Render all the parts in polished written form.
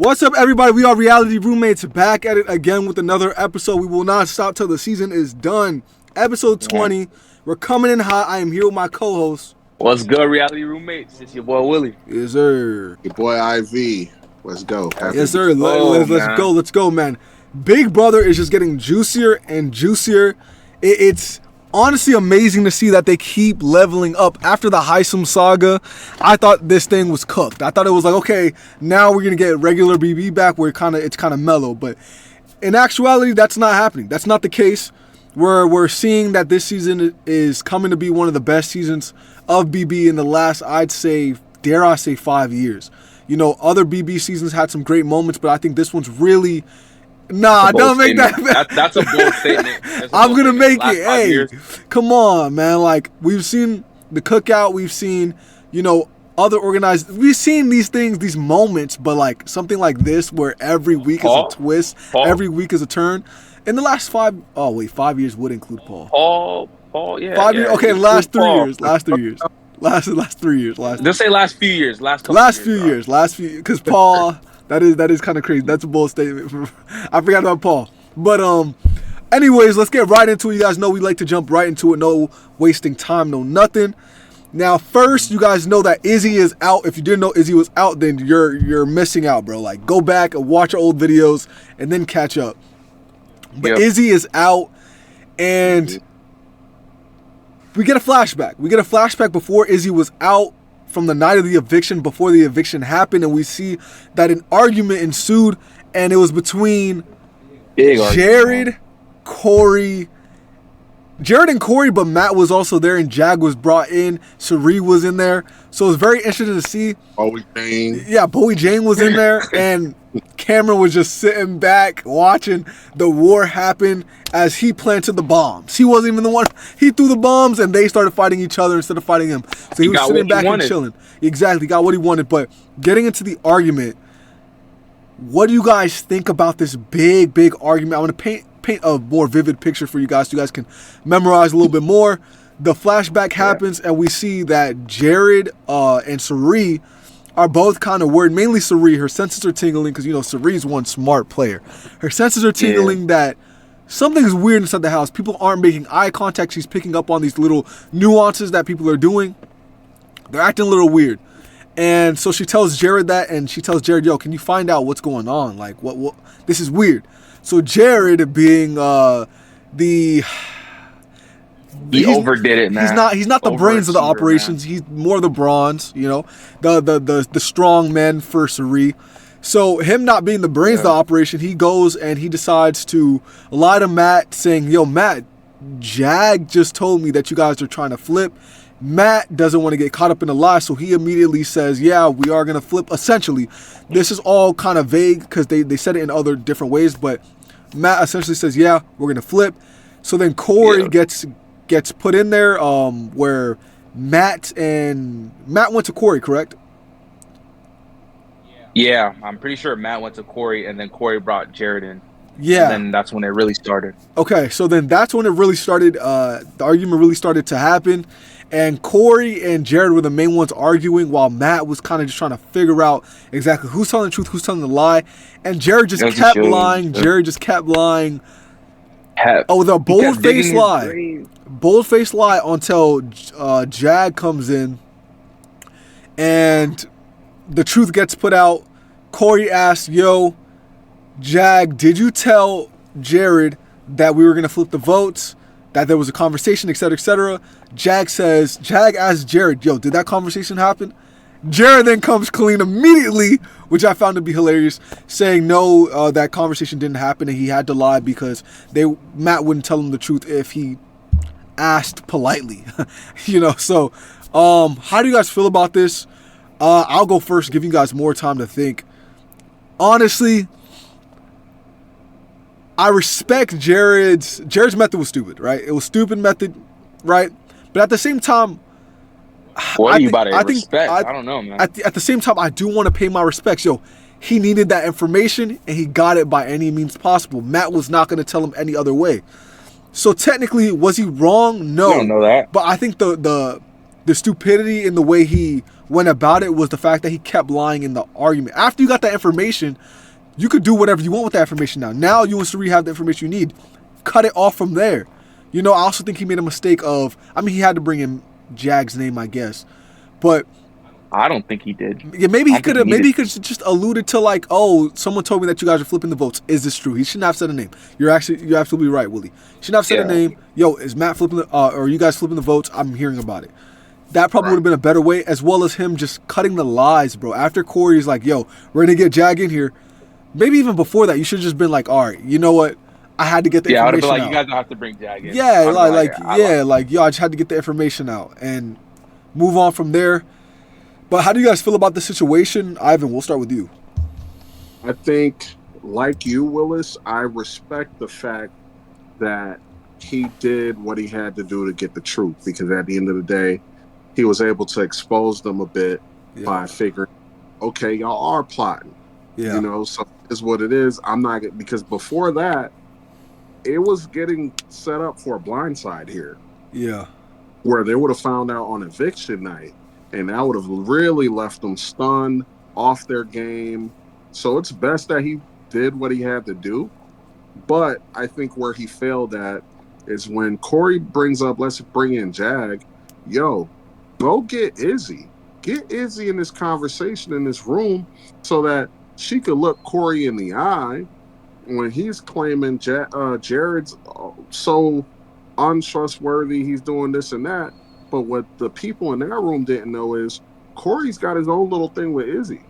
What's up, everybody? We are Reality Roommates, back at it again with another episode. We will not stop till the season is done. Episode 20. We're coming in hot. I am here with my co-host. What's good, Reality Roommates? It's your boy Willie. Yes, sir. Your boy IV. Let's go. Yes, sir. Let's go, man. Big Brother is just getting juicier and juicier. It's honestly amazing to see that they keep leveling up. After the Heisem saga, I thought this thing was cooked. I thought it was like, okay, now we're gonna get regular BB back where it's kind of mellow. But in actuality, that's not happening. That's not the case. We're seeing that this season is coming to be one of the best seasons of BB in the last, I'd say, dare I say, 5 years. You know, other BB seasons had some great moments, but I think this one's really... Nah, don't make that. That's a bold statement. I'm going to make it. Hey, come on, man. Like, we've seen the cookout. We've seen, you know, other organized. We've seen these things, these moments, but like something like this where every week is a twist, every week is a turn. In the last 5 years would include Paul. Paul, yeah. 5 years. Okay, last 3 years. Last 3 years. Last 3 years. Just say last few years. Last few years. Because Paul, that is kind of crazy. That's a bold statement. I forgot about Paul. But anyways, let's get right into it. You guys know we like to jump right into it. No wasting time, no nothing. Now, first, you guys know that Izzy is out. If you didn't know Izzy was out, then you're missing out, bro. Like, go back and watch our old videos and then catch up. But Izzy is out, and we get a flashback. We get a flashback before Izzy was out from the night of the eviction, before the eviction happened, and we see that an argument ensued, and it was between Jared and Corey, but Matt was also there, and Jag was brought in. Sari was in there. So it was very interesting to see. Bowie Jane. Yeah, Bowie Jane was in there, and Cameron was just sitting back watching the war happen as he planted the bombs. He wasn't even the one. He threw the bombs, and they started fighting each other instead of fighting him. So he was sitting back and chilling. Exactly, got what he wanted. But getting into the argument, what do you guys think about this big argument? I want to paint a more vivid picture for you guys so you guys can memorize a little bit more. The flashback happens, and we see that Jared and Sari are both kind of worried. Mainly Sari. Her senses are tingling because, you know, Sari's one smart player. Her senses are tingling that something's weird inside the house. People aren't making eye contact. She's picking up on these little nuances that people are doing. They're acting a little weird. And so she tells Jared that, and she tells Jared, yo, can you find out what's going on? Like, what this is weird. So Jared, being he overdid it, man. He's not the brains of the operations. Man. He's more the bronze, you know, the strong man for Sari. So him not being the brains of the operation, he goes and he decides to lie to Matt, saying, yo, Matt, Jag just told me that you guys are trying to flip. Matt doesn't want to get caught up in a lie, so he immediately says, yeah, we are going to flip. Essentially, this is all kind of vague because they said it in other different ways, but Matt essentially says, yeah, we're going to flip. So then Corey gets put in there where Matt went to Corey, correct? Yeah, I'm pretty sure Matt went to Corey, and then Corey brought Jared in. Yeah. And then that's when it really started. Okay, so then that's when it really started. The argument really started to happen. And Corey and Jared were the main ones arguing while Matt was kind of just trying to figure out exactly who's telling the truth, who's telling the lie. And Jared just kept lying. Jared just kept lying. With a bold-faced lie. Bold-faced lie until Jag comes in. And the truth gets put out. Corey asks, yo, Jag, did you tell Jared that we were going to flip the votes? That there was a conversation, etc., etc. Jag asks Jared, yo, did that conversation happen? Jared then comes clean immediately, which I found to be hilarious, saying no, that conversation didn't happen and he had to lie because Matt wouldn't tell him the truth if he asked politely. You know, so how do you guys feel about this? I'll go first, give you guys more time to think. Honestly, I respect Jared's method was stupid, right? It was stupid method, right? But at the same time, what are you about to respect? I don't know, man. At the same time, I do want to pay my respects. Yo, he needed that information, and he got it by any means possible. Matt was not going to tell him any other way. So technically, was he wrong? No. I don't know that. But I think the stupidity in the way he went about it was the fact that he kept lying in the argument. After you got that information, you could do whatever you want with that information now. Now you and Suri have the information you need. Cut it off from there. I also think he made a mistake of, he had to bring in Jag's name, I guess. But I don't think he did. yeah, maybe he could have just alluded to like, oh, someone told me that you guys are flipping the votes. Is this true? He shouldn't have said a name. You're absolutely right, Willie. He shouldn't have said a name. Yo, is Matt flipping or you guys flipping the votes? I'm hearing about it. That probably would have been a better way, as well as him just cutting the lies, bro. After Corey's like, yo, we're gonna get Jag in here. Maybe even before that, you should have just been like, all right, you know what? I had to get the information out. Yeah, I would have been like, you guys don't have to bring Jag in. Yeah, I just had to get the information out and move on from there. But how do you guys feel about the situation? Ivan, we'll start with you. I think, like you, Willis, I respect the fact that he did what he had to do to get the truth, because at the end of the day, he was able to expose them a bit by figuring, okay, y'all are plotting. Yeah. So it's what it is. I'm not, because before that, it was getting set up for a blindside here. Yeah. Where they would have found out on eviction night, and that would have really left them stunned, off their game. So it's best that he did what he had to do. But I think where he failed at is when Corey brings up, let's bring in Jag. Yo, go get Izzy. Get Izzy in this conversation in this room so that she could look Corey in the eye when he's claiming Jared's so untrustworthy, he's doing this and that. But what the people in that room didn't know is Corey's got his own little thing with Izzy.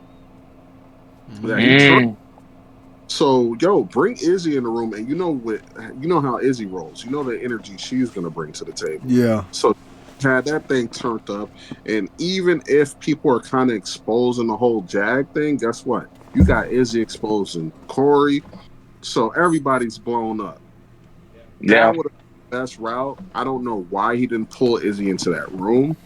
So, yo, bring Izzy in the room, and you know how Izzy rolls. You know the energy she's gonna bring to the table. Yeah. So had that thing turned up, and even if people are kind of exposing the whole Jag thing, guess what? You got Izzy exposing Corey, so everybody's blown up. Yeah. That would have been the best route. I don't know why he didn't pull Izzy into that room.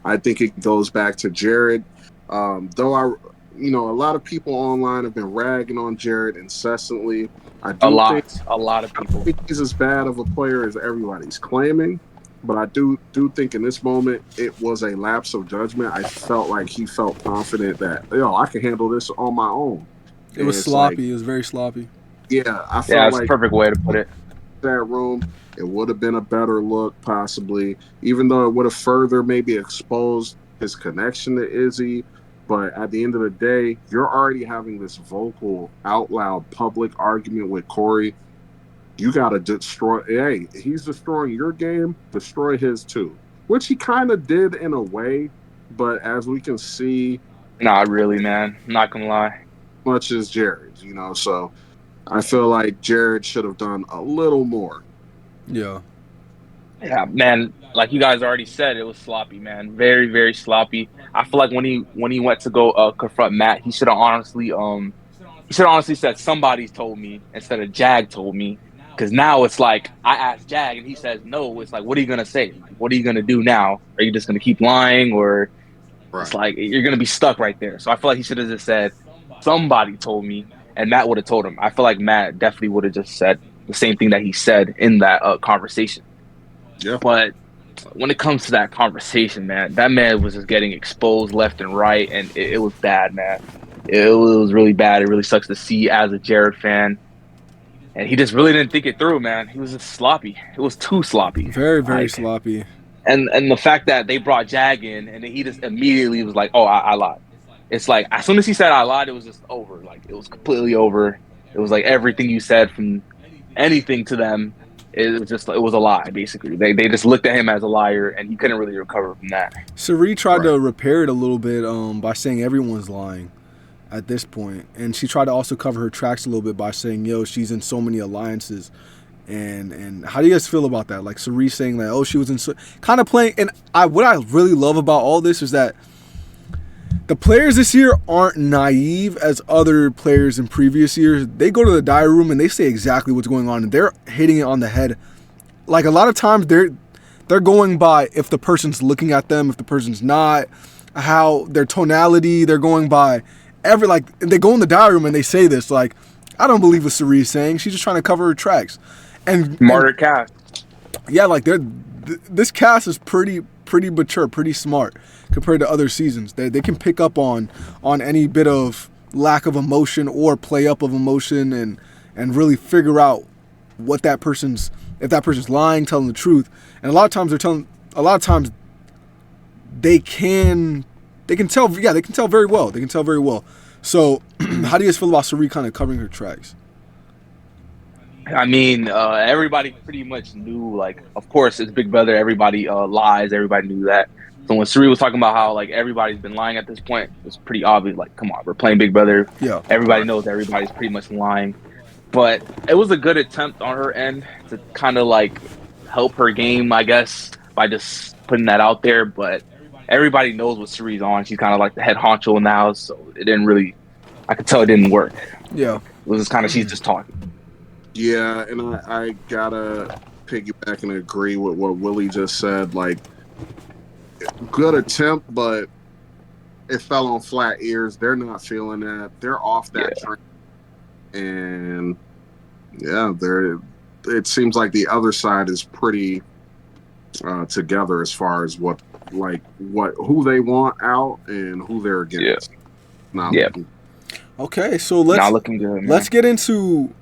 I think it goes back to Jared. Though a lot of people online have been ragging on Jared incessantly. A lot of people. I think he's as bad of a player as everybody's claiming, but I do think in this moment it was a lapse of judgment. I felt like he felt confident that I can handle this on my own. It was sloppy. It was very sloppy. Yeah, I felt that's like a perfect way to put it. That room, it would have been a better look, possibly, even though it would have further maybe exposed his connection to Izzy. But at the end of the day, you're already having this vocal, out loud, public argument with Corey. You got to destroy. Hey, he's destroying your game. Destroy his too, which he kind of did in a way. But as we can see, not really, man. Not gonna lie. Much as Jared's, So I feel like Jared should have done a little more. Yeah. Yeah, man. Like you guys already said, it was sloppy, man. Very, very sloppy. I feel like when he went to go confront Matt, he should have honestly said somebody told me instead of Jag told me. Because now it's like I asked Jag and he says no. It's like, what are you gonna say? What are you gonna do now? Are you just gonna keep lying, or it's like you're gonna be stuck right there? So I feel like he should have just said somebody told me, and Matt would have told him. I feel like Matt definitely would have just said the same thing that he said in that conversation. Yeah. But when it comes to that conversation, man, that man was just getting exposed left and right, and it was bad, man. It was really bad. It really sucks to see as a Jared fan. And he just really didn't think it through, man. He was just sloppy. It was too sloppy. Very, very sloppy. And the fact that they brought Jag in, and then he just immediately was like, oh, I lied. It's like, as soon as he said I lied, it was just over. Like, it was completely over. It was like everything you said from anything to them, it was a lie, basically. They just looked at him as a liar, and he couldn't really recover from that. Sari tried to repair it a little bit by saying everyone's lying at this point. And she tried to also cover her tracks a little bit by saying, she's in so many alliances. And how do you guys feel about that? Like Sari saying that, she was in kind of playing. And what I really love about all this is that the players this year aren't naive as other players in previous years. They go to the diary room and they say exactly what's going on, and they're hitting it on the head. Like a lot of times they're going by if the person's looking at them, if the person's not, how their tonality, they're going by they go in the diary room and they say this, like, I don't believe what Sari's saying. She's just trying to cover her tracks. And Martyr cast. Yeah, like this cast is pretty pretty mature, pretty smart compared to other seasons. They can pick up on any bit of lack of emotion or play up of emotion and really figure out what that person's, if that person's lying, telling the truth. And a lot of times they can tell, yeah, they can tell very well. They can tell very well. So how do you guys feel about Cirie kind of covering her tracks? I mean, everybody pretty much knew, like, of course, it's Big Brother. Everybody lies. Everybody knew that. So when Cirie was talking about how, like, everybody's been lying at this point, it's pretty obvious. Like, come on, we're playing Big Brother. Yeah. Everybody knows everybody's pretty much lying. But it was a good attempt on her end to kind of, like, help her game, I guess, by just putting that out there. But everybody knows what Cirie's on. She's kind of like the head honcho in the house. So it didn't really, I could tell it didn't work. Yeah. It was just kind of, she's just talking. Yeah, and I gotta piggyback and agree with what Willie just said. Like, good attempt, but it fell on flat ears. They're not feeling that. They're off that train. And yeah, it seems like the other side is pretty together as far as who they want out and who they're against. Okay, so let's not looking good, man. Let's get into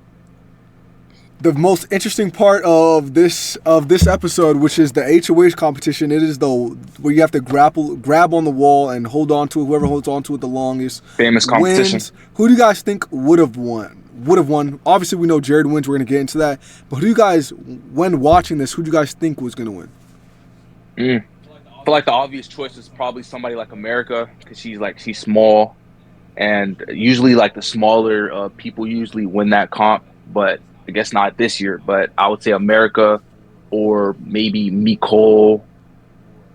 the most interesting part of this episode, which is the HOH competition. It is where you have to grab on the wall and hold on to it. Whoever holds on to it the longest famous competition wins. Who do you guys think would have won? Obviously, we know Jared wins. We're going to get into that. But who do you guys, when watching this, who do you guys think was going to win? I feel like the obvious choice is probably somebody like America, because she's small, and usually like the smaller people usually win that comp. But I guess not this year. But I would say America, or maybe Nicole,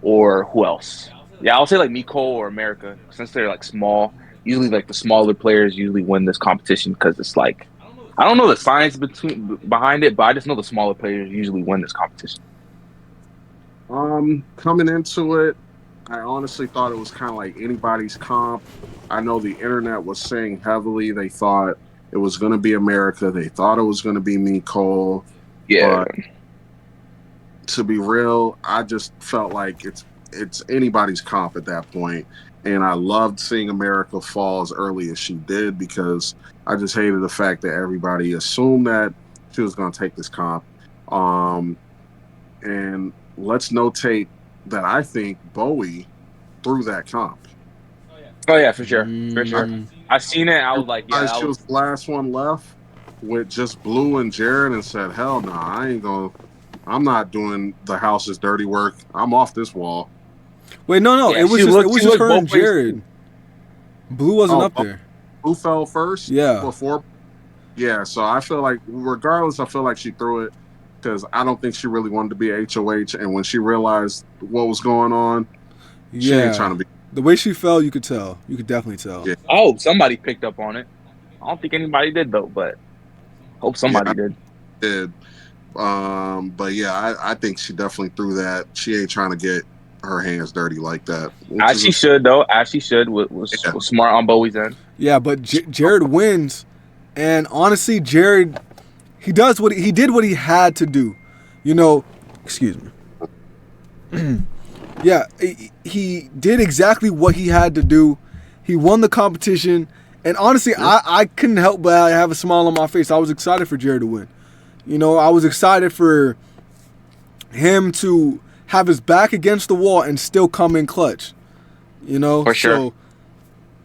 or who else? Yeah, I would say like Nicole or America, since they're like small. Usually, like the smaller players usually win this competition because it's like, I don't know the science behind it, but I just know the smaller players usually win this competition. Coming into it, I honestly thought it was kind of like anybody's comp. I know the internet was saying heavily they thought it was going to be America. They thought it was going to be Nicole. Yeah. But to be real, I just felt like it's anybody's comp at that point. And I loved seeing America fall as early as she did, because I just hated the fact that everybody assumed that she was going to take this comp. And let's notate that I think Bowie threw that comp. Oh yeah, for sure. For sure. I seen it. I was like, yeah. She was the last one left with just Blue and Jared, and said, hell no, I'm not doing the house's dirty work. I'm off this wall. Wait, no. Yeah, it was just her and Jared. Blue wasn't up there. Blue fell first? Yeah. So I feel like, regardless, I feel like she threw it, because I don't think she really wanted to be HOH. And when she realized what was going on, she ain't trying to be. The way she fell, you could tell. You could definitely tell. Yeah. I hope somebody picked up on it. I don't think anybody did, though, but hope somebody did. But yeah, I think she definitely threw that. She ain't trying to get her hands dirty like that. As she should, though. As she should. Was smart on Bowie's end. Yeah, but Jared wins. And honestly, Jared, he did what he had to do. Excuse me. Yeah, he did exactly what he had to do. He won the competition. And honestly, I couldn't help but have a smile on my face. I was excited for Jared to win. I was excited for him to have his back against the wall and still come in clutch. For sure. So,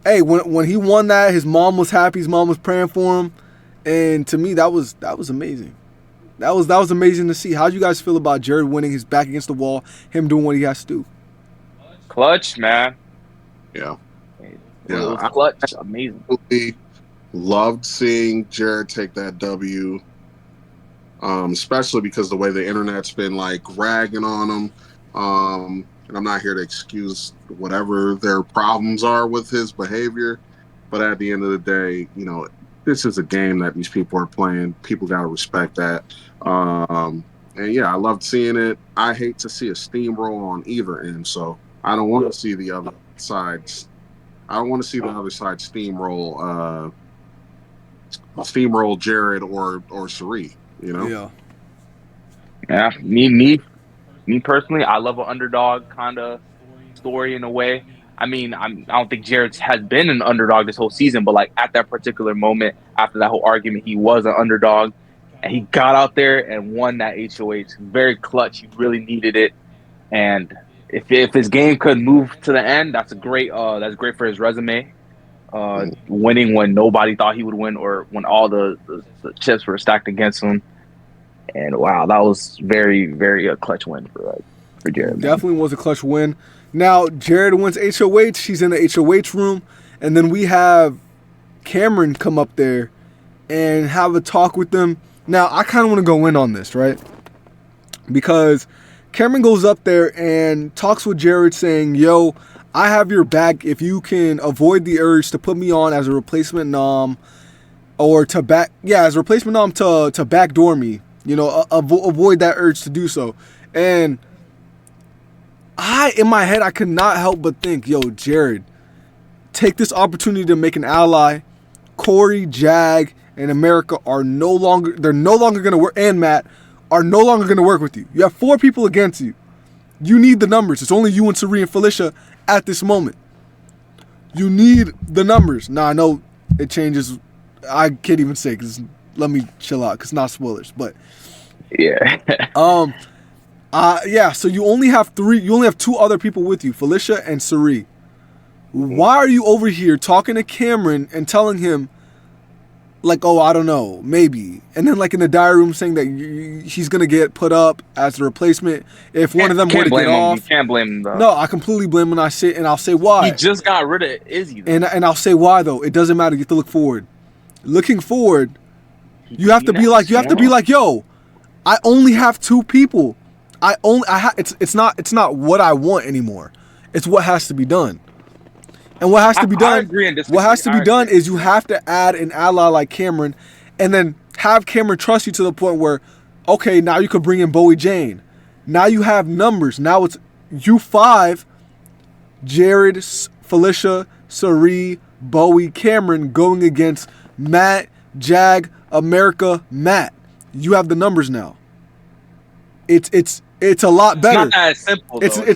hey, when he won that, his mom was happy. His mom was praying for him. And to me, that was amazing. That was amazing to see. How do you guys feel about Jared winning, his back against the wall, him doing what he has to do? Clutch, man. Yeah. It was clutch. Amazing. I loved seeing Jared take that W, especially because the way the internet's been like ragging on him. And I'm not here to excuse whatever their problems are with his behavior, but at the end of the day, this is a game that these people are playing. People got to respect that. And yeah, I loved seeing it. I hate to see a steamroll on either end, so I don't want to see the other sides. I don't want to see the other side steamroll Jared or Cirie. Yeah. Yeah. Me me personally, I love an underdog kind of story in a way. I mean, I don't think Jared has been an underdog this whole season, but like at that particular moment, after that whole argument, he was an underdog, and he got out there and won that HOH. Very clutch. He really needed it, and if his game could move to the end, that's great for his resume. Winning when nobody thought he would win, or when all the chips were stacked against him. And wow, that was very, very a clutch win for Jared. Definitely was a clutch win. Now Jared wins HOH. He's in the HOH room, and then we have Cameron come up there and have a talk with them. Now I kind of want to go in on this, right? Because Cameron goes up there and talks with Jared, saying, "Yo, I have your back if you can avoid the urge to put me on as a replacement nom, or as a replacement nom to backdoor me. You know, avoid that urge to do so." And in my head, I could not help but think, yo, Jared, take this opportunity to make an ally. Corey, Jag, and America are no longer going to work, and Matt are no longer going to work with you. You have 4 people against you. You need the numbers. It's only you and Sari and Felicia at this moment. You need the numbers. Now, I know it changes. I can't even say, because let me chill out, because not spoilers. But yeah. So you only have 2 other people with you, Felicia and Sari. Why are you over here talking to Cameron and telling him, like, oh, I don't know, maybe, and then like in the diary room saying that he's gonna get put up as a replacement if one of them were to get off? You can't blame him though. No, I completely blame him, and I'll say why. He just got rid of Izzy though. And I'll say why though. It doesn't matter. You have to look forward. Looking forward, you have to be like, yo, I only have 2 people. It's not what I want anymore. It's what has to be done. And what has to be done? I agree and disagree. What has to be done is you have to add an ally like Cameron, and then have Cameron trust you to the point where, okay, now you could bring in Bowie Jane. Now you have numbers. Now it's you 5, Jared, Felicia, Sari, Bowie, Cameron going against Matt, Jag, America, Matt. You have the numbers now. It's a lot better. It's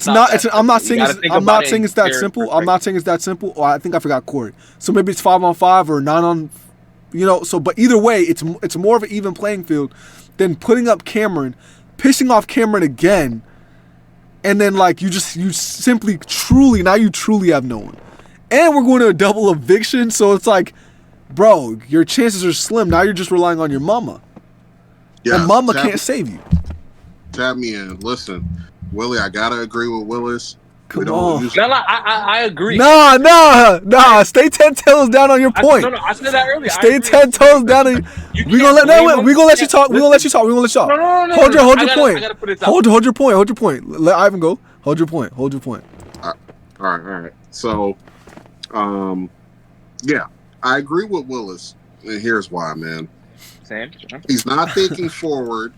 not that simple. I'm not saying it's that simple. I'm not saying it's that simple. Oh, I think I forgot Corey. So maybe it's 5-on-5 or 9-on. You know. So, but either way, it's more of an even playing field than putting up Cameron, pissing off Cameron again, and then like you truly have no one. And we're going to a double eviction, so it's like, bro, your chances are slim. Now you're just relying on your mama. Yeah, and mama can't save you. Tap me in. Listen, Willie, I gotta agree with Willis. Come on. I agree. Nah. Stay 10 toes down on your point. I said that earlier. Stay 10 toes down. We gonna let you talk. No. Hold your point. Hold your point. Let Ivan go. Hold your point. All right. So, yeah, I agree with Willis, and here's why, man. Same. He's not thinking forward.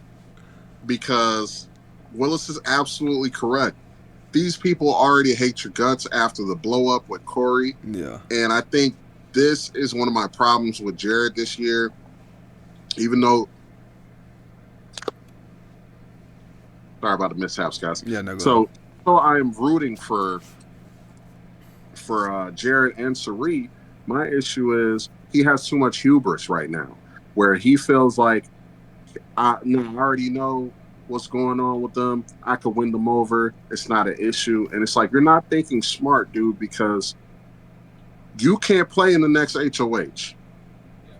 Because Willis is absolutely correct. These people already hate your guts after the blow up with Corey. Yeah. And I think this is one of my problems with Jared this year. Even though, sorry about the mishaps, guys. Yeah, no. So I am rooting for Jared and Sari. My issue is he has too much hubris right now, where he feels like I already know what's going on with them. I could win them over. It's not an issue. And it's like, you're not thinking smart, dude, because you can't play in the next HOH.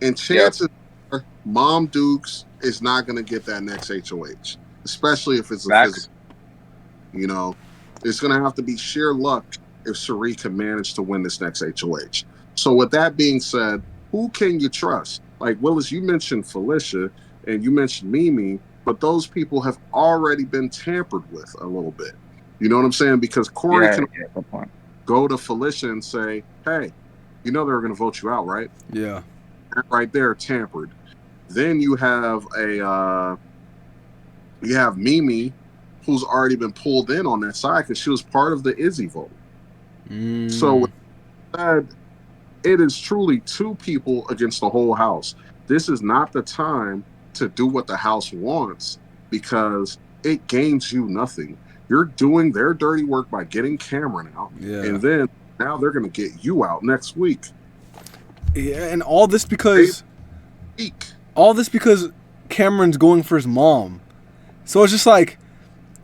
And chances are Mom Dukes is not going to get that next HOH, especially if it's a physical. You know, it's going to have to be sheer luck if Sari can manage to win this next HOH. So with that being said, who can you trust? Like, Willis, you mentioned Felicia and you mentioned Mimi, but those people have already been tampered with a little bit. You know what I'm saying? Because Corey can go to Felicia and say, hey, you know they're going to vote you out, right? Yeah. Right there, tampered. Then you have Mimi, who's already been pulled in on that side because she was part of the Izzy vote. So it is truly 2 people against the whole house. This is not the time to do what the house wants because it gains you nothing. You're doing their dirty work by getting Cameron out, Yeah. and then now they're going to get you out next week. Yeah, and all this because Cameron's going for his mom. So it's just like,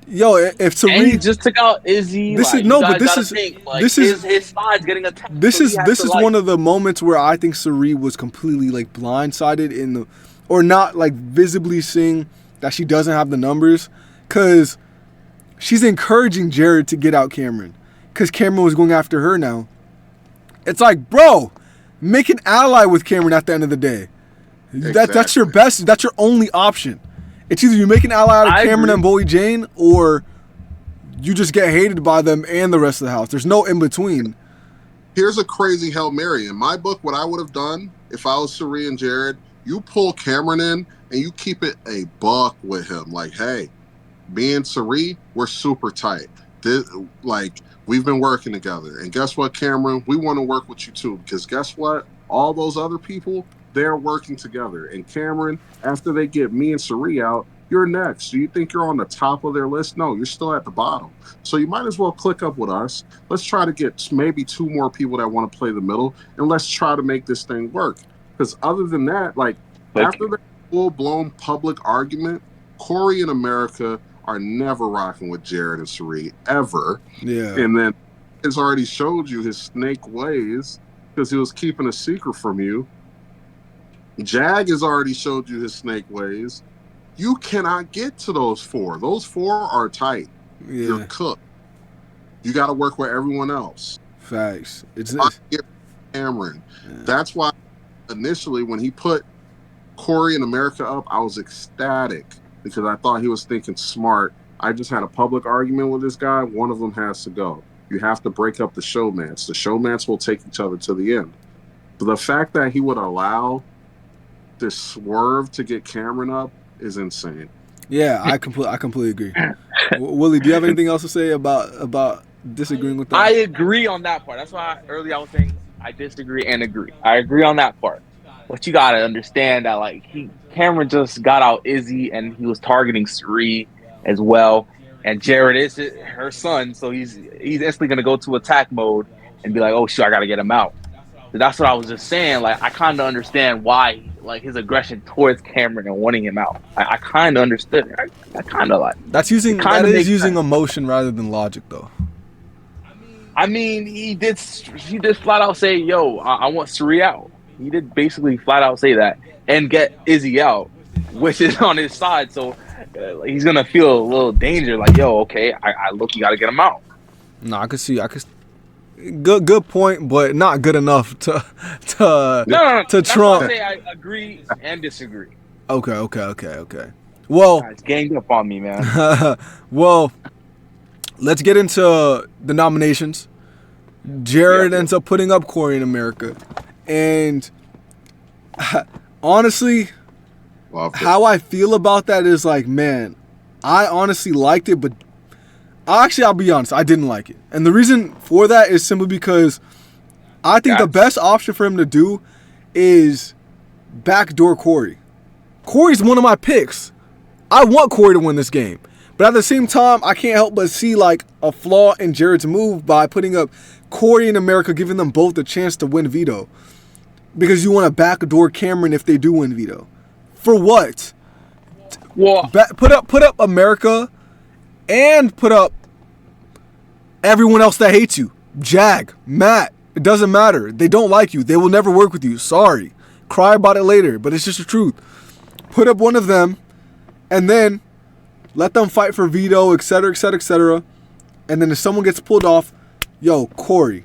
yo, if And he Sari, just took out Izzy. This like, is- no, you but guys this gotta is- think, like, this is- his side's getting attacked. this so is he has this to, is like, one of the moments where I think Sari was completely like blindsided in the, or not like visibly seeing that she doesn't have the numbers, because she's encouraging Jared to get out Cameron, because Cameron was going after her now. It's like, bro, make an ally with Cameron at the end of the day. That's your best. That's your only option. It's either you make an ally out of I Cameron agree. and Bowie Jane, or you just get hated by them and the rest of the house. There's no in between. Here's a crazy Hail Mary. In my book, what I would have done if I was Sari and Jared, you pull Cameron in and you keep it a buck with him. Like, hey, me and Sari, we're super tight. We've been working together. And guess what, Cameron? We want to work with you too. Because guess what? All those other people, they're working together. And Cameron, after they get me and Sari out, you're next. Do you think you're on the top of their list? No, you're still at the bottom. So you might as well click up with us. Let's try to get maybe 2 more people that want to play the middle, and let's try to make this thing work. Because other than that, like, after the full-blown public argument, Corey and America are never rocking with Jared and Sari, ever. Yeah. And then has already showed you his snake ways because he was keeping a secret from you. Jag has already showed you his snake ways. You cannot get to those 4. Those 4 are tight. You're Yeah. cooked. You got to work with everyone else. Facts. It's I get Cameron. Yeah. That's why initially when he put Corey and America up, I was ecstatic because I thought he was thinking smart. I just had a public argument with this guy. One of them has to go. You have to break up the showmance. The showmance will take each other to the end. But the fact that he would allow this swerve to get Cameron up is insane. Yeah, I completely agree. Willie, do you have anything else to say about disagreeing with that? I agree on that part. That's why earlier I was saying I disagree and agree. I agree on that part. But you gotta understand that, like, Cameron just got out Izzy and he was targeting Sari as well. And Jared is her son, so he's instantly gonna go to attack mode and be like, "Oh shit, I gotta get him out." So that's what I was just saying. Like, I kind of understand why, like, his aggression towards Cameron and wanting him out. I kind of understood it. I kind of like. That is makes using sense. emotion rather than logic, though. I mean, he did flat out say, "Yo, I want Sari out." He did basically flat out say that and get Izzy out, which is on his side. So he's gonna feel a little danger. Like, yo, okay, I look, you gotta get him out. No, I could see. Good point, but not good enough to No. to That's trump. why I say I agree and disagree. Okay. Well, Guys, ganged up on me, man. well, let's get into the nominations. Jared ends up putting up Corey in America, and honestly, Love it. how I feel about that is like, man, I honestly liked it, but I'll be honest, I didn't like it. And the reason for that is simply because I think the best option for him to do is backdoor Corey. Corey's one of my picks. I want Corey to win this game. But at the same time, I can't help but see like a flaw in Jared's move by putting up Corey and America, giving them both a chance to win veto. Because you want to backdoor Cameron if they do win veto. For what? Well, Put up America and put up everyone else that hates you. Jag, Matt, it doesn't matter. They don't like you. They will never work with you. Sorry. Cry about it later, but it's just the truth. Put up one of them and then let them fight for veto, etc., etc., etc. And then if someone gets pulled off, yo, Corey,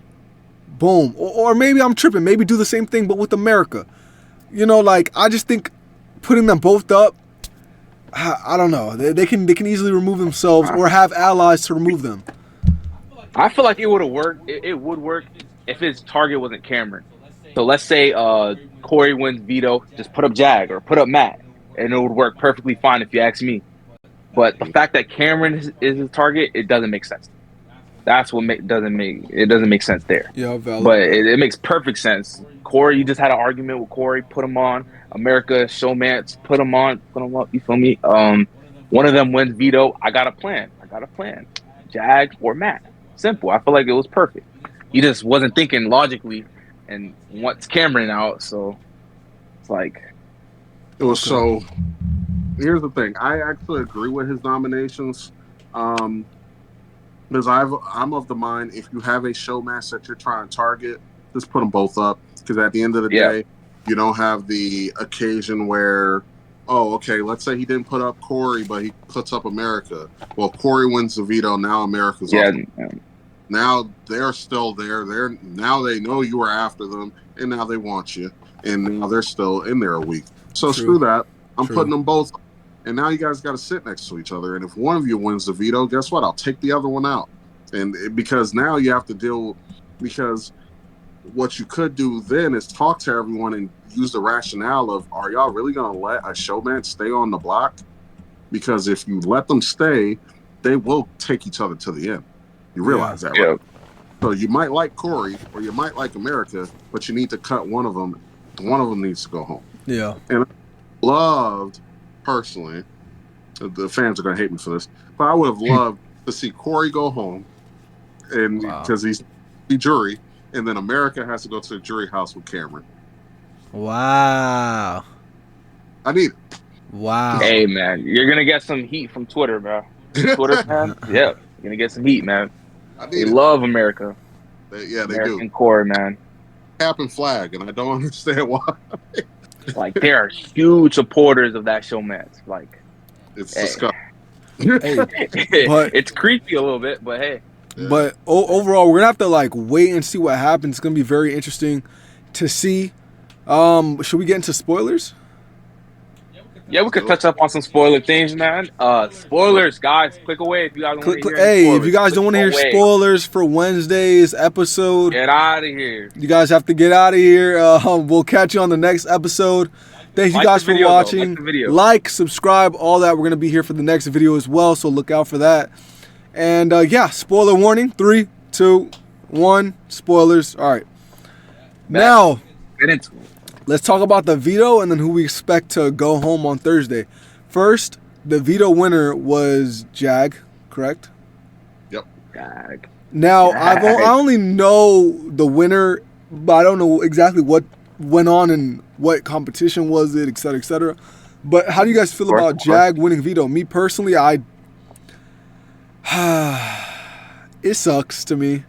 boom. Or maybe I'm tripping. Maybe do the same thing, but with America. You know, like, I just think putting them both up, I don't know. They can easily remove themselves or have allies to remove them. I feel like it would have worked. It would work if his target wasn't Cameron. So let's say Corey wins veto, just put up Jag or put up Matt, and it would work perfectly fine if you ask me. But the fact that Cameron is his target, it doesn't make sense. That's what doesn't make sense there. Yeah, valid. But it makes perfect sense. Corey, you just had an argument with Corey, put him on. America, showmance, put them up. You feel me? One of them wins veto. I got a plan. Jag or Matt. Simple. I feel like it was perfect. He just wasn't thinking logically and wants Cameron out, so it's like It was so. Here's the thing. I actually agree with his nominations, because I'm of the mind if you have a show match that you're trying to target, just put them both up. Because at the end of the day, you don't have the occasion where, oh, okay, let's say he didn't put up Corey, but he puts up America. Well, Corey wins the veto. Now America's off. Now they're still there. Now they know you are after them, and now they want you, and now they're still in there a week. So screw that. I'm putting them both. And now you guys got to sit next to each other. And if one of you wins the veto, guess what? I'll take the other one out. And because now you have to deal, because what you could do then is talk to everyone and use the rationale of, are y'all really going to let a showman stay on the block? Because if you let them stay, they will take each other to the end. You realize that, right? So you might like Corey or you might like America, but you need to cut one of them. One of them needs to go home. Yeah. And I loved, personally, the fans are going to hate me for this, but I would have loved to see Corey go home, and because he's the jury, and then America has to go to the jury house with Cameron. Wow. I need it. Wow. Hey, man, you're going to get some heat from Twitter, bro. Twitter fans, you're going to get some heat, man. They love America. They American do. Corey, man. Cap and flag, and I don't understand why. Like, they are huge supporters of that show match. Like, it's disgusting. It's creepy a little bit, but hey. Yeah. But overall, we're gonna have to like wait and see what happens. It's gonna be very interesting to see. Should we get into spoilers? Yeah, we could touch up on some spoiler things, man. Spoilers, guys. Click away if you guys don't want to hear spoilers. If you guys don't want to hear spoilers for Wednesday's episode, get out of here. You guys have to get out of here. We'll catch you on the next episode. Thank you guys for watching. Like, subscribe, all that. We're going to be here for the next video as well, so look out for that. And spoiler warning. 3, 2, 1. Spoilers. All right. Now, get into it. Let's talk about the veto and then who we expect to go home on Thursday. First, the veto winner was Jag, correct? Yep. Jag. Now, I only know the winner, but I don't know exactly what went on and what competition was it, et cetera, et cetera. But how do you guys feel about Jag winning veto? Me personally, it sucks to me.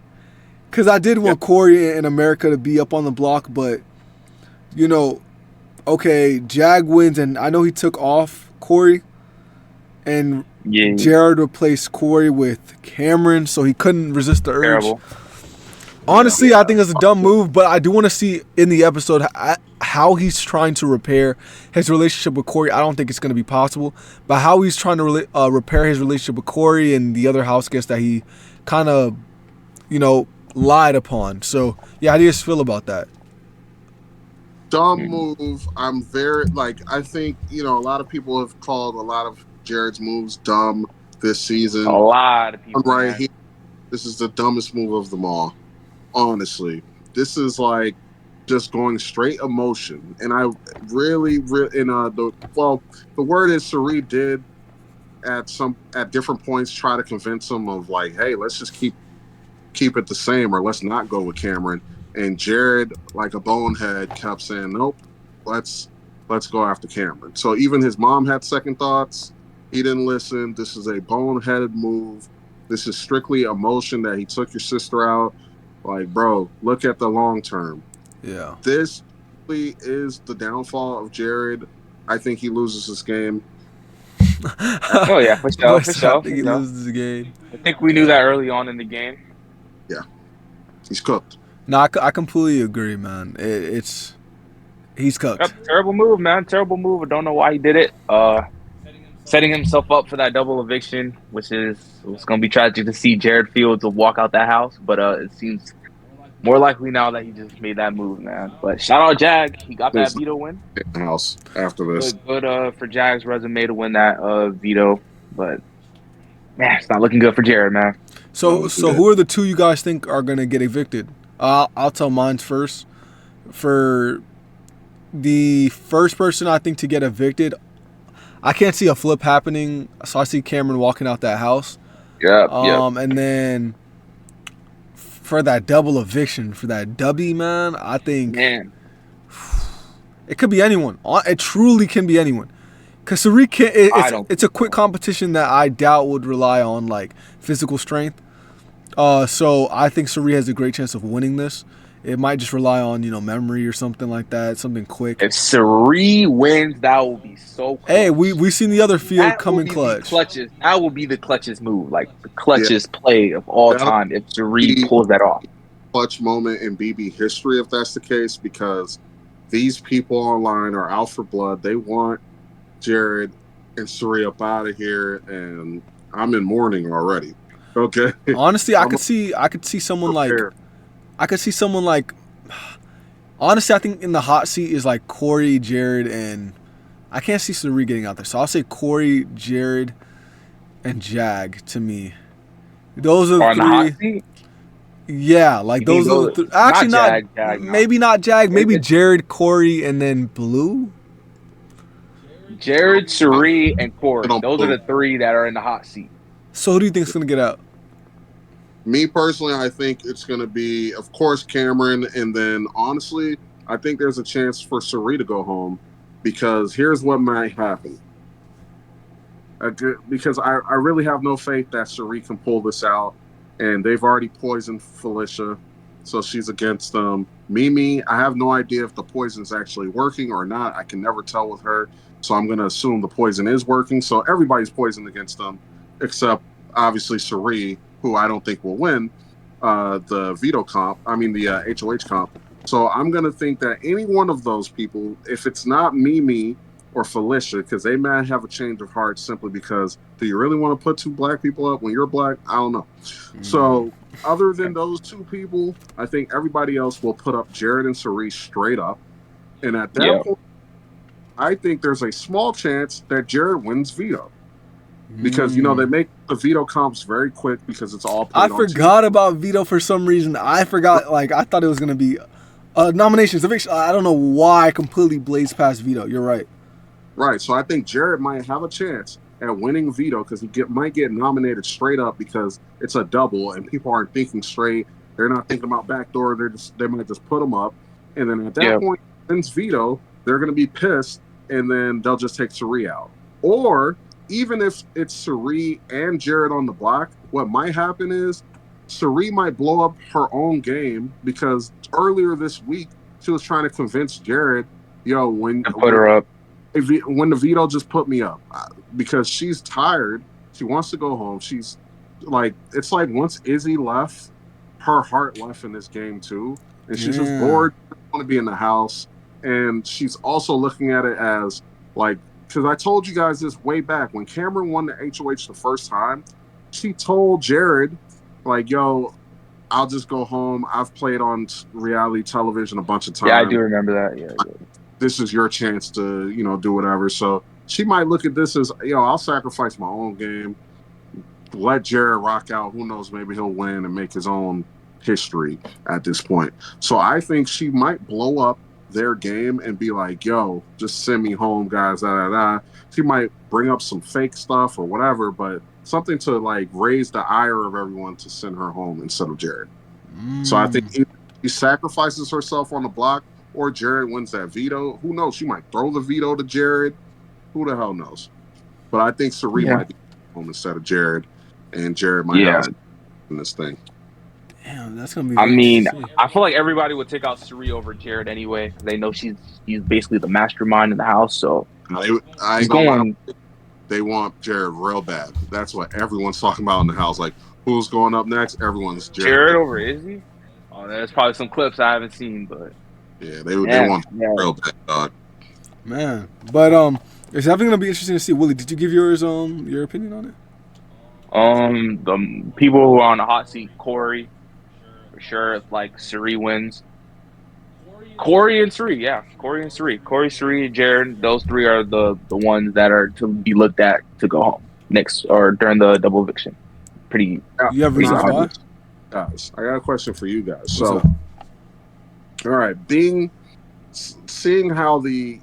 Because I did want Corey and America to be up on the block, but you know, okay, Jag wins, and I know he took off Corey, and Jared replaced Corey with Cameron, so he couldn't resist the urge. Terrible. Honestly, I think it's a dumb move, but I do want to see in the episode how he's trying to repair his relationship with Corey. I don't think it's going to be possible, but how he's trying to repair his relationship with Corey and the other house guests that he kind of, lied upon. So, how do you guys feel about that? Dumb move. I'm very, I think, a lot of people have called a lot of Jared's moves dumb this season. A lot of people. Right here. This is the dumbest move of them all. Honestly. This is just going straight emotion. And I really, the word is Cirie did at different points try to convince him of hey, let's just keep it the same, or let's not go with Cameron. And Jared, like a bonehead, kept saying, nope, let's go after Cameron. So even his mom had second thoughts. He didn't listen. This is a boneheaded move. This is strictly emotion that he took your sister out. Bro, look at the long term. Yeah. This really is the downfall of Jared. I think he loses this game. Oh, yeah, for sure. I think he loses the game. I think we knew that early on in the game. Yeah. He's cooked. No, I completely agree, man. He's cooked. Yep, terrible move, man. Terrible move. I don't know why he did it. Setting himself up for that double eviction, which it's going to be tragic to see Jared Fields walk out that house. But it seems more likely now that he just made that move, man. But shout out Jag. He got that veto win. House after this. Good for Jag's resume to win that veto. But, man, it's not looking good for Jared, man. So who are the two you guys think are going to get evicted? I'll tell mine first. For the first person I think to get evicted, I can't see a flip happening. So I see Cameron walking out that house. Yep. And then for that double eviction, for that W, man, I think Man, it could be anyone. It truly can be anyone. Because Sariq I don't it's think a quick so. competition that I doubt would rely on like physical strength. So I think Sariq has a great chance of winning this. It might just rely on memory or something like that, something quick. If Sari wins, that will be so Hey, clutch. we seen the other field That come will in be the clutch. clutchest. That will be the clutchest move, like the Yeah, clutchest play of all that'll time. If Sari be pulls that off, clutch moment in BB history if that's the case, because these people online are out for blood. They want Jared and Suri up out of here, and I'm in mourning already. Okay, Honestly, I'm I could see someone like prepared. I could see someone like honestly, I think in the hot seat is like Corey, Jared, and I can't see Sari getting out there. So I'll say Corey, Jared, and Jag to me. Those are the or on the hot three. seat, Yeah, like you think those are the those actually not not Jag, not maybe not Jag, maybe it's Jared, Corey, and then Blue. Jared, Sari, and It Corey. on Those are blue. the three that are in the hot seat. So who do you think's gonna get out? Me personally, I think it's going to be, of course, Cameron, and then honestly, I think there's a chance for Suri to go home, because here's what might happen. Because I really have no faith that Suri can pull this out, and they've already poisoned Felicia, so she's against them. Mimi, I have no idea if the poison's actually working or not. I can never tell with her, so I'm going to assume the poison is working. So everybody's poisoned against them, except obviously Suri, who I don't think will win the veto comp. I mean the HOH comp. So I'm going to think that any one of those people, if it's not Mimi or Felicia, because they might have a change of heart simply because, do you really want to put two black people up when you're black? I don't know. So other than those two people, I think everybody else will put up Jared and Cerise straight up. And at that Yeah, point, I think there's a small chance that Jared wins veto. Because they make the veto comps very quick because it's all I played on TV. forgot about veto for some reason. I forgot. Like I thought it was gonna be nominations. Eviction. I don't know why I completely blazed past veto. You're right. Right. So I think Jared might have a chance at winning veto because might get nominated straight up because it's a double and people aren't thinking straight. They're not thinking about backdoor. They might just put them up, and then at that yeah. point, wins veto. They're going to be pissed, and then they'll just take Suri out. Or even if it's Suri and Jared on the block, what might happen is Suri might blow up her own game because earlier this week she was trying to convince Jared, yo, And put her up. when the veto just put me up because she's tired. She wants to go home. She's like, it's like once Izzy left, her heart left in this game too. And she's just bored, want to be in the house. And she's also looking at it as like, because I told you guys this way back when Cameron won the HOH the first time, she told Jared, like, yo, I'll just go home. I've played on reality television a bunch of times. Yeah, I do remember that. Yeah. This is your chance to, do whatever. So she might look at this as, I'll sacrifice my own game, let Jared rock out. Who knows? Maybe he'll win and make his own history at this point. So I think she might blow up their game and be like, yo, just send me home, guys. She might bring up some fake stuff or whatever, but something to like raise the ire of everyone to send her home instead of Jared. So I think either she sacrifices herself on the block or Jared wins that veto. Who knows? She might throw the veto to Jared. Who the hell knows? But I think Sari might be home instead of Jared, and Jared might have in this thing. Damn, that's gonna be. I mean, I feel like everybody would take out Sari over Jared anyway because they know he's basically the mastermind in the house. So they want Jared real bad. That's what everyone's talking about in the house. Like, who's going up next? Everyone's Jared over Izzy. Oh, there's probably some clips I haven't seen, but yeah, they want real bad, dog. Man, but it's definitely gonna be interesting to see. Willie, did you give your opinion on it? The people who are on the hot seat, Corey, for sure. If like Sari wins, Corey and Sari, Corey, Sari, Jared. Those three are the ones that are to be looked at to go home next or during the double eviction. Pretty. You have reasons why? Guys, I got a question for you guys. So, all right, seeing how the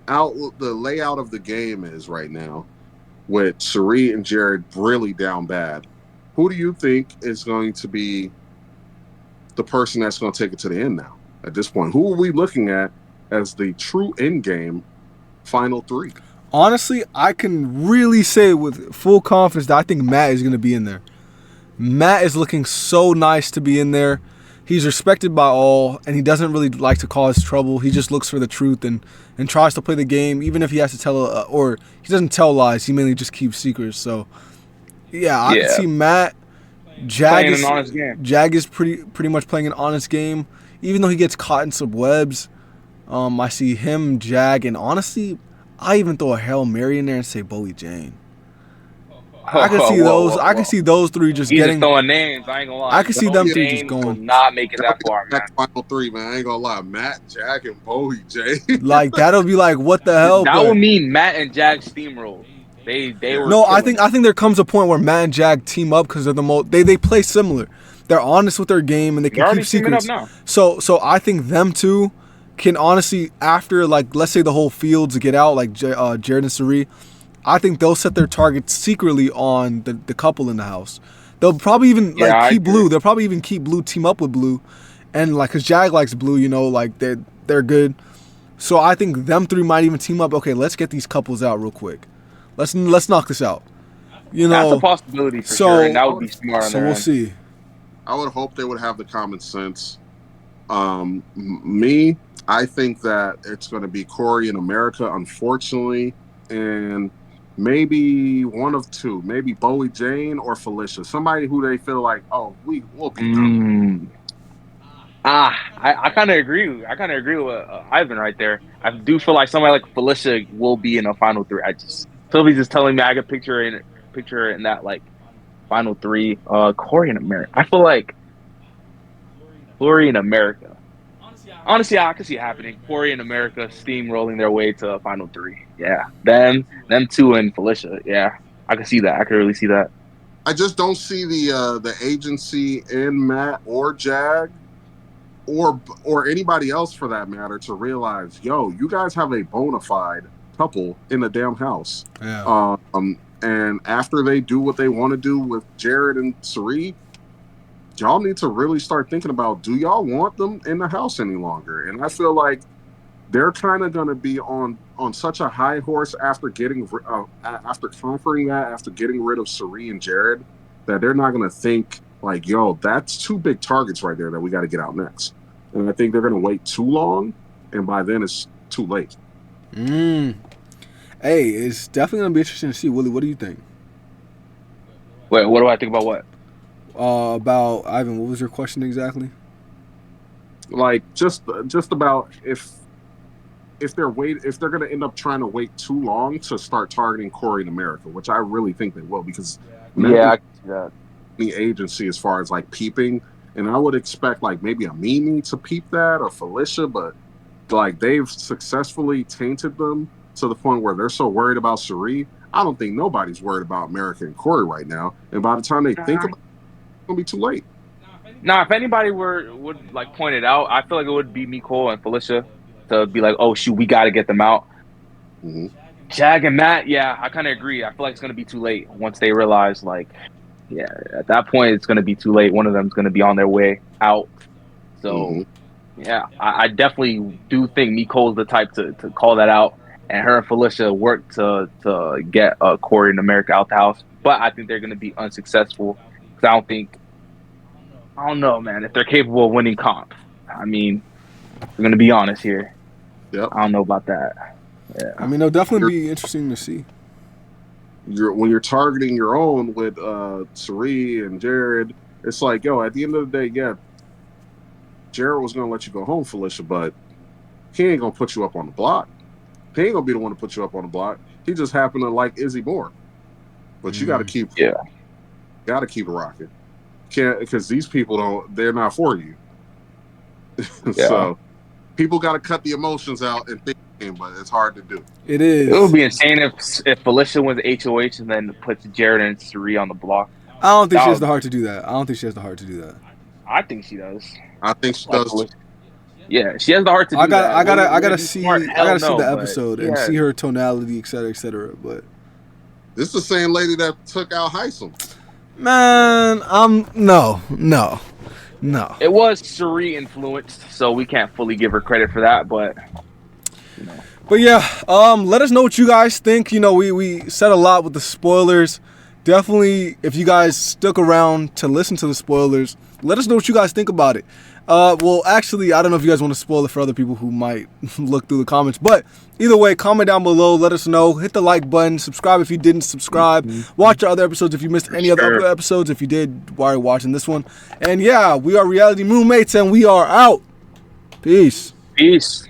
layout of the game is right now, with Cirie and Jared really down bad. Who do you think is going to be the person that's going to take it to the end now? At this point, who are we looking at as the true end game final three? Honestly, I can really say with full confidence that I think Matt is going to be in there. Matt is looking so nice to be in there. He's respected by all, and he doesn't really like to cause trouble. He just looks for the truth and tries to play the game, even if he has to tell, or he doesn't tell lies. He mainly just keeps secrets. So, yeah, I can see Matt. Jag playing is, an honest game. Jag is pretty much playing an honest game, even though he gets caught in some webs. I see him, Jag, and honestly, I even throw a Hail Mary in there and say Bowie Jane. I can see those. I can see those three just He's getting. Just throwing names. I ain't gonna lie. I can see them three just Will going. not make it that far, man. That final three, man. I ain't gonna lie. Matt, Jag, and Bowie J. Like that'll be like what the hell. That would mean Matt and Jag steamroll. They were. No, I think there comes a point where Matt and Jag team up because they're the most. They play similar. They're honest with their game and they can keep secrets. So I think them two can honestly, after like let's say the whole fields get out, like Jared and Cirie, I think they'll set their targets secretly on the couple in the house. They'll probably even keep Blue. They'll probably even keep Blue, team up with Blue, and like cause Jag likes Blue, you know, like they're good. So I think them three might even team up. Okay, let's get these couples out real quick. Let's knock this out. You know, that's a possibility for sure, and that would be smart. So we'll see. I would hope they would have the common sense. Me, I think that it's going to be Corey in America, unfortunately, and maybe one of two, maybe Bowie Jane or Felicia, somebody who they feel like, oh, we'll beat them. I kind of agree. I kind of agree with Ivan right there. I do feel like somebody like Felicia will be in a final three. Sylvie's just telling me I could picture her in that like final three. Corey in America. I feel like Corey in America. Honestly, I can see it happening. Corey in America steamrolling their way to final three. Yeah, them two and Felicia. Yeah, I can see that. I can really see that. I just don't see the agency in Matt or Jag or anybody else for that matter to realize, yo, you guys have a bona fide couple in the damn house. Yeah. And after they do what they want to do with Jared and Cirie, y'all need to really start thinking about, do y'all want them in the house any longer? And I feel like they're kind of going to be on such a high horse after conquering that, after getting rid of Cirie and Jared, that they're not going to think like, yo, that's two big targets right there that we got to get out next. And I think they're going to wait too long, and by then it's too late. Hey, it's definitely going to be interesting to see. Willie, what do you think? Wait, what do I think about what? About Ivan, what was your question exactly? Like just about if they're going to end up trying to wait too long to start targeting Corey in America, which I really think they will, because the agency as far as like peeping, and I would expect like maybe a Mimi to peep that or Felicia, but like they've successfully tainted them to the point where they're so worried about Cirie. I don't think nobody's worried about America and Corey right now, and by the time they think about it, it's gonna be too late. Now, if anybody would like point it out, I feel like it would be Nicole and Felicia to be like, oh shoot, we got to get them out. Mm-hmm. Jag and Matt, yeah, I kind of agree. I feel like it's gonna be too late once they realize, like, yeah, at that point it's gonna be too late. One of them's gonna be on their way out. So, yeah, I definitely do think Nicole's the type to call that out, and her and Felicia work to get Corey and America out the house. But I think they're gonna be unsuccessful because I don't know, man, if they're capable of winning comp. I mean, we're going to be honest here. Yep. I don't know about that. Yeah. I mean, it'll definitely be interesting to see. When you're targeting your own with Cirie and Jared, it's like, yo, at the end of the day, yeah, Jared was going to let you go home, Felicia, but he ain't going to put you up on the block. He ain't going to be the one to put you up on the block. He just happened to like Izzy more. But you got to keep it rocking. Can't, because these people they're not for you. So people got to cut the emotions out and think, but it's hard to do. It is. It would be insane if Felicia wins HOH and then puts Jared and Cirie on the block. I don't think she has the heart to do that. I think she does. I think she does. Yeah, she has the heart to do that. I gotta see the episode and yeah. see her tonality, et cetera, et cetera. But This is the same lady that took out Heisem. Man, no. It was Suri influenced, so we can't fully give her credit for that, but you know. But yeah, let us know what you guys think. You know, we said a lot with the spoilers. Definitely, if you guys stuck around to listen to the spoilers, let us know what you guys think about it. Well, actually, I don't know if you guys want to spoil it for other people who might look through the comments. But either way, comment down below. Let us know. Hit the like button. Subscribe if you didn't subscribe. Watch our other episodes if you missed any other episodes. If you did, why are you watching this one? And yeah, we are Reality Roommates, and we are out. Peace. Peace.